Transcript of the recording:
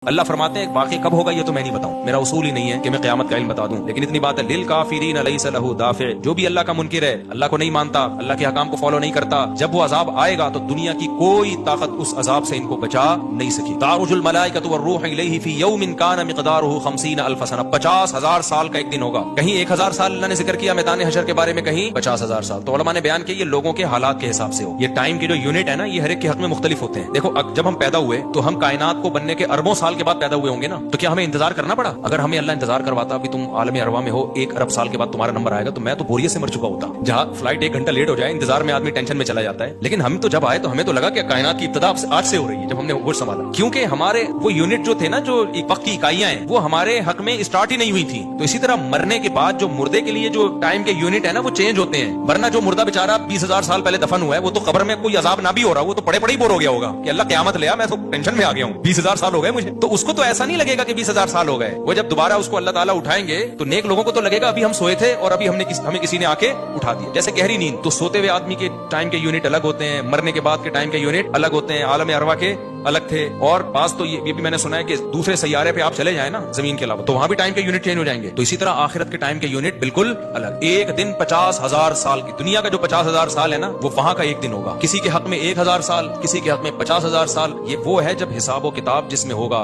اللہ فرماتے ہیں واقعی کب ہوگا یہ تو میں نہیں بتاؤں، میرا اصول ہی نہیں ہے کہ میں قیامت کا علم بتا دوں، لیکن اتنی بات ہے للکافرین لیس لہ دافع، جو بھی اللہ کا منکر ہے، اللہ کو نہیں مانتا، اللہ کے حکام کو فالو نہیں کرتا، جب وہ عذاب آئے گا تو دنیا کی کوئی طاقت اس عذاب سے ان کو بچا نہیں سکی۔ تعرج الملائکۃ والروح الیہ فی یوم کان مقدارہ 50,000 سنہ، 50,000 سال کا ایک دن ہوگا۔ کہیں 1,000 سال اللہ نے ذکر کیا میدان حشر کے بارے میں، کہیں 50,000 سال۔ تو علماء نے بیان کیا یہ لوگوں کے حالات کے حساب سے ہو، یہ ٹائم کی جو یونٹ ہے نا یہ ہر ایک کے حق میں مختلف ہوتے ہیں۔ دیکھو جب ہم پیدا ہوئے تو ہم کائنات کو بننے کے اربوں سال کے بعد پیدا ہوئے ہوں گے نا، تو کیا ہمیں انتظار کرنا پڑا؟ اگر ہمیں اللہ انتظار کرواتا ابھی تم عالم ارواح میں ہو 1 ارب سال کے بعد تمہارا نمبر آئے گا، تو میں تو بوریت سے مر چکا ہوتا۔ جہاں فلائٹ 1 گھنٹہ لیٹ ہو جائے انتظار میں آدمی ٹینشن میں چلا جاتا ہے، لیکن ہم تو جب آئے تو ہمیں تو لگا کہ کائنات کی ابتدا آج سے ہو رہی ہے جب ہم نے ہوش سنبھالا، کیونکہ ہمارے وہ یونٹ جو تھے نا، جو وقت کی اکائیاں ہیں، وہ ہمارے حق میں اسٹارٹ ہی نہیں ہوئی تھی۔ تو اسی طرح مرنے کے بعد جو مردے کے لیے جو ٹائم کے یونٹ ہے نا وہ چینج ہوتے ہیں، ورنہ جو مردہ بیچارہ 20,000 سال پہلے دفن ہوا ہے وہ تو قبر میں کوئی عذاب نہ بھی ہو رہا، وہ تو پڑے پڑے ہی بور ہو گیا ہوگا کہ اللہ قیامت لیا، میں تو ٹینشن میں آ گیا ہوں، 20,000 سال ہو گئے مجھے۔ تو اس کو تو ایسا نہیں لگے گا کہ 20,000 سال ہو گئے، وہ جب دوبارہ اس کو اللہ تعالیٰ اٹھائیں گے تو نیک لوگوں کو تو لگے گا ابھی ہم سوئے تھے اور ابھی ہمیں کسی نے آ کے اٹھا دیا، جیسے گہری نیند۔ تو سوتے ہوئے آدمی کے ٹائم کے یونٹ الگ ہوتے ہیں، مرنے کے بعد کے ٹائم کے یونٹ الگ ہوتے ہیں، عالم ارواح کے الگ تھے، اور بعض تو یہ بھی میں نے سنا ہے کہ دوسرے سیارے پہ آپ چلے جائیں نا زمین کے علاوہ تو وہاں بھی ٹائم کے یونٹ چینج ہو جائیں گے۔ تو اسی طرح آخرت کے ٹائم کے یونٹ بالکل الگ۔ ایک دن 50,000 سال کی، دنیا کا جو 50,000 سال ہے نا وہ وہاں کا ایک دن ہوگا، کسی کے حق میں 1,000 سال، کسی کے حق میں 50,000 سال۔ یہ وہ ہے جب حساب و کتاب جس میں ہوگا